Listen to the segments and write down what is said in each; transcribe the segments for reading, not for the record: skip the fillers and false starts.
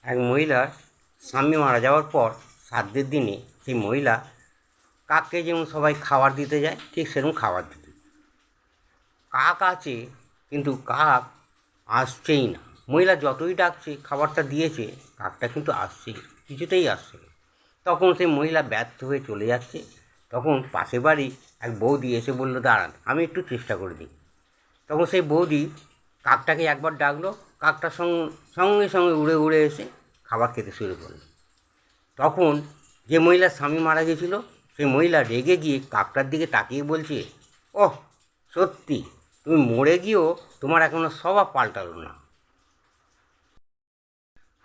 এক মহিলার স্বামী মারা যাওয়ার পর শ্রাদ্ধের দিনে সেই মহিলা কাককে যেমন সবাই খাবার দিতে যায় ঠিক সেরকম খাবার দিত। কাক আছে কিন্তু কাক আসছেই না। মহিলা যতই ডাকছে খাবারটা দিয়েছে, কাকটা কিন্তু আসছেই, কিছুতেই আসছে না। তখন সেই মহিলা ব্যর্থ হয়ে চলে যাচ্ছে। তখন পাশে বাড়ি এক বৌদি এসে বলল, দাঁড়ান আমি একটু চেষ্টা করে দিই। তখন সেই বৌদি কাকটাকে একবার ডাকলো, কাকটার সঙ্গে সঙ্গে উড়ে উড়ে এসে খাবার খেতে শুরু করলো। তখন যে মহিলার স্বামী মারা গেছিল সেই মহিলা রেগে গিয়ে কাকটার দিকে তাকিয়ে বলছে, ওহ সত্যি তুমি মরে গিয়েও তোমার এখনো স্বভাব পাল্টালো না।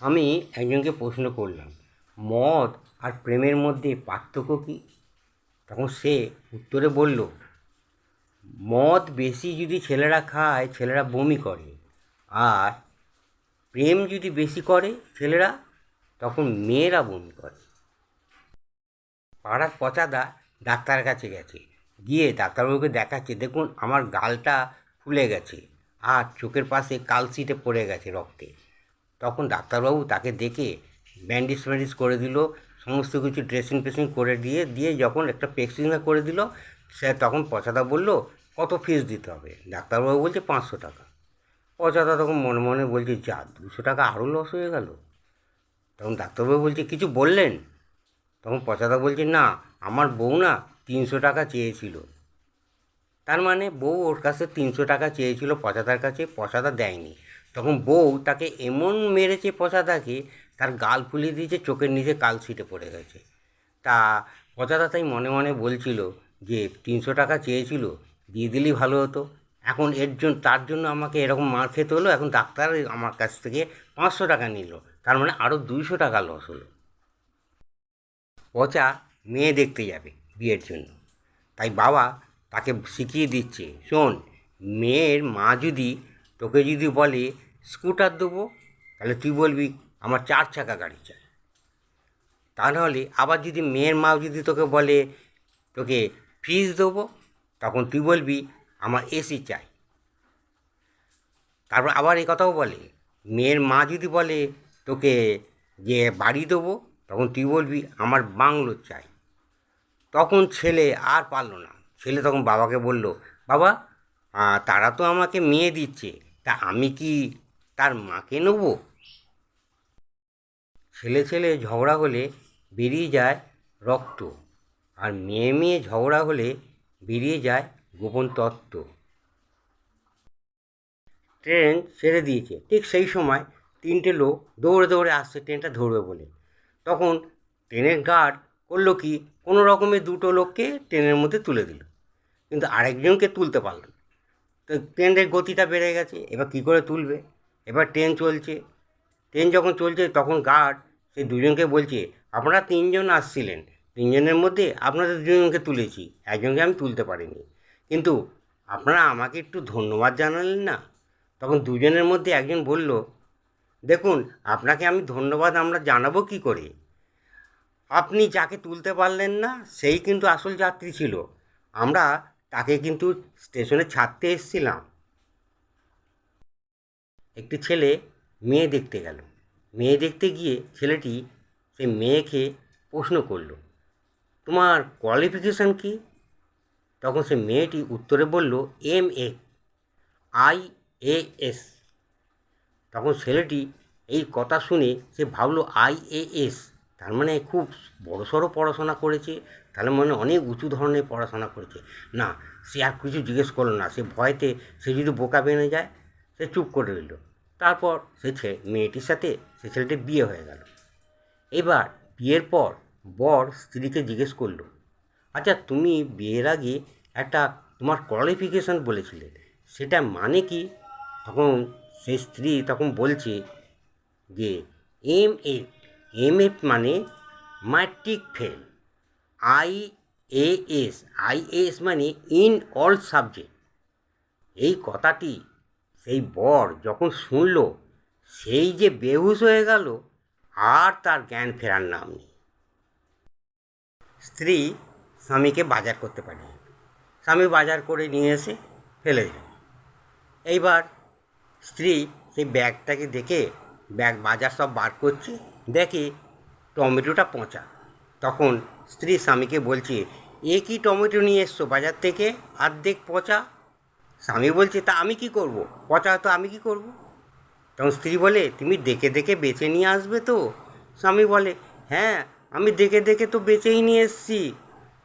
আমি একজনকে প্রশ্ন করলাম, মদ আর প্রেমের মধ্যে পার্থক্য কী? তখন সে উত্তরে বলল, মদ বেশি যদি ছেলেরা খায় ছেলেরা বমি করে, আর প্রেম যদি বেশি করে ছেলেরা তখন মেয়েরা বমি করে। পাড়ার পচাদা ডাক্তারের কাছে গেছে, গিয়ে ডাক্তারবাবুকে দেখাচ্ছে, দেখুন আমার গালটা ফুলে গেছে আর চোখের পাশে কালশিটে পড়ে গেছে রক্তে। তখন ডাক্তারবাবু তাকে দেখে ব্যান্ডেজ ফ্যান্ডেজ করে দিল, সমস্ত কিছু ড্রেসিং ফ্রেসিং করে দিয়ে যখন একটা প্রেসক্রিপশন করে দিল, সে তখন পচাদা বলল, কত ফিস দিতে হবে? ডাক্তারবাবু বলছে 500 টাকা। পচাদা তখন মনে মনে বলছে, যা 200 টাকা আরও লস হয়ে গেল। তখন ডাক্তারবাবু বলছে, কিছু বললেন? তখন পচাদা বলছে, না আমার বউ না 300 টাকা চেয়েছিল। তার মানে বউ ওর কাছে 300 টাকা চেয়েছিল পচাদার কাছে, পচাদা দেয়নি। তখন বউ তাকে এমন মেরেছে পচাদাকে, তার গাল ফুলিয়ে দিয়েছে, চোখের নিচে কালশিটে পড়ে গেছে। তা পচাদা তাই মনে মনে বলছিল যে 300 টাকা চেয়েছিল, দিয়ে দিলেই ভালো হতো। এখন তার জন্য আমাকে এরকম মার খেতে হলো। এখন ডাক্তার আমার কাছ থেকে 500 টাকা নিল, তার মানে আরও 200 টাকা লস হলো। পচা মেয়ে দেখতে যাবে বিয়ের জন্য, তাই বাবা তাকে শিখিয়ে দিচ্ছে, শোন, মেয়ের মা তোকে বলে স্কুটার দেবো, তাহলে তুই বলবি আমার 4 চাকা গাড়ি চাই। তা নাহলে আবার যদি মেয়ের মা তোকে বলে তোকে ফ্রিজ দেবো, তখন তুই বলবি আমার এসি চাই। তারপর আবার এই কথাও বলে, মেয়ের মা যদি বলে তোকে যে বাড়ি দেবো, তখন তুই বলবি আমার বাংলো চাই। তখন ছেলে আর পারল না। ছেলে তখন বাবাকে বলল, বাবা তারা তো আমাকে মেয়ে দিচ্ছে, তা আমি কি তার মাকে নেব? ছেলে ছেলে ঝগড়া হলে বেরিয়ে যায় রক্ত, আর মেয়ে মেয়ে ঝগড়া হলে বেরিয়ে যায় গোপন তত্ত্ব। ট্রেন ছেড়ে দিয়েছে, ঠিক সেই সময় 3টে লোক দৌড়ে দৌড়ে আসছে ট্রেনটা ধরবে বলে। তখন ট্রেনের গার্ড করলো কি, কোনো রকমে 2টো লোককে ট্রেনের মধ্যে তুলে দিল, কিন্তু আরেকজনকে তুলতে পারল না। তো ট্রেনের গতিটা বেড়ে গেছে, এবার কী করে তুলবে? এবার ট্রেন চলছে। ট্রেন যখন চলছে তখন গার্ড সেই দুজনকে বলছে, আপনারা 3জন আসছিলেন, 3জনের মধ্যে আপনাদের 2জনকে তুলেছি, একজনকে আমি তুলতে পারিনি, কিন্তু আপনারা আমাকে একটু ধন্যবাদ জানালেন না? তখন 2জনের মধ্যে একজন বলল, দেখুন আপনাকে আমি ধন্যবাদ আমরা জানাবো কী করে? আপনি যাকে তুলতে পারলেন না সেই কিন্তু আসল যাত্রী ছিল, আমরা তাকে কিন্তু স্টেশনে ছাড়তে এসেছিলাম। একটি ছেলে মেয়ে দেখতে গেল। মেয়ে দেখতে গিয়ে ছেলেটি সেই মেয়েকে প্রশ্ন করল, তোমার কোয়ালিফিকেশান কী? তখন সে মেয়েটি উত্তরে বলল, MA IAS। তখন ছেলেটি এই কথা শুনে সে ভাবলো IAS, তার মানে খুব বড়সড় পড়াশোনা করেছে, তাহলে মানে অনেক উঁচু ধরনের পড়াশোনা করেছে। না, সে আর কিছু জিজ্ঞেস করলো না, সে ভয়তে সে যদি বোকা বেনে যায়, সে চুপ করে রইল। তারপর মেয়েটির সাথে সে ছেলেটির বিয়ে হয়ে গেল। এবার বিয়ের পর বর স্ত্রীকে জিজ্ঞেস করলো, আচ্ছা তুমি বিয়ের আগে একটা তোমার কোয়ালিফিকেশান বলেছিলে, সেটা মানে কি? তখন সেই স্ত্রী তখন বলছে যে MA, MA মানে ম্যাট্রিক ফেল। IAS, IAS মানে ইন অল সাবজেক্ট। এই কথাটি সেই বর যখন শুনল, সেই যে বেহুশ হয়ে গেল, আর তার জ্ঞান ফেরার নাম নেই। স্ত্রী স্বামীকে বাজার করতে পারেনি, স্বামী বাজার করে নিয়ে এসে ফেলে দিল। এইবার স্ত্রী সেই ব্যাগটাকে দেখে ব্যাগ বাজার সব বার করছে, দেখে টমেটোটা পচা। তখন স্ত্রী স্বামীকে বলছে, এ কি টমেটো নিয়ে এসছো বাজার থেকে, অর্ধেক পচা? স্বামী বলছে, তা আমি কি করব, পচা তো আমি কি করব? তখন স্ত্রী বলে, তুমি দেখে দেখে বেছে নিয়ে আসবে তো? স্বামী বলে, হ্যাঁ, আমি দেখে দেখে তো বেছেই নিয়ে এসছি।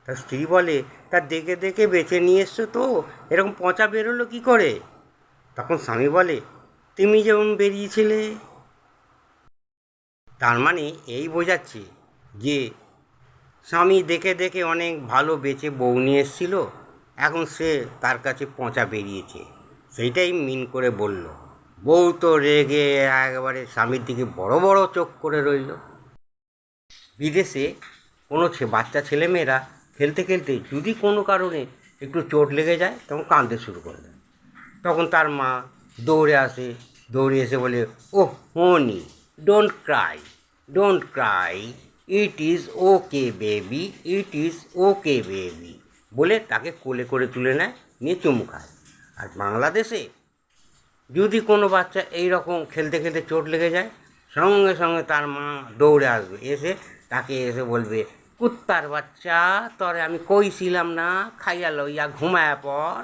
তা স্ত্রী বলে, তা দেখে দেখে বেছে নিয়ে এসছো তো এরকম পচা বেরোলো কী করে? তখন স্বামী বলে, তুমি যেমন বেরিয়েছিলে। তার মানে এই বোঝাচ্ছে যে স্বামী দেখে দেখে অনেক ভালো বেছে বউ নিয়ে এসেছিল, এখন সে তার কাছে পচা বেরিয়েছে, সেইটাই মিন করে বলল। বউ তো রেগে একেবারে স্বামীর দিকে বড় বড় চোখ করে রইল। বিদেশে কোনো বাচ্চা ছেলেমেয়েরা খেলতে খেলতে যদি কোনো কারণে একটু চোট লেগে যায় তখন কাঁদতে শুরু করে দেয়। তখন তার মা দৌড়ে আসে, দৌড়ে এসে বলে, oh honey, don't cry, don't cry, it is okay baby, it is okay baby বলে তাকে কোলে করে তুলে নেয়, নিয়ে চুমু খায়। আর বাংলাদেশে যদি কোনো বাচ্চা এই রকম খেলতে খেলতে চোট লেগে যায়, সঙ্গে সঙ্গে তার মা দৌড়ে আসবে, এসে তাকে এসে বলবে, কুত্তার বাচ্চা, তরে আমি কইছিলাম না খাইয়া লইয়া ঘুমায়া পর,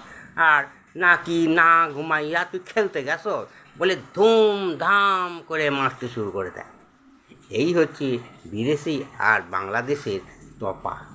আর নাকি না ঘুমাইয়া তুই খেলতে গেছ বলে ধুমধাম করে মারতে শুরু করে দেয়। এই হচ্ছে বিদেশি আর বাংলাদেশের তফাৎ।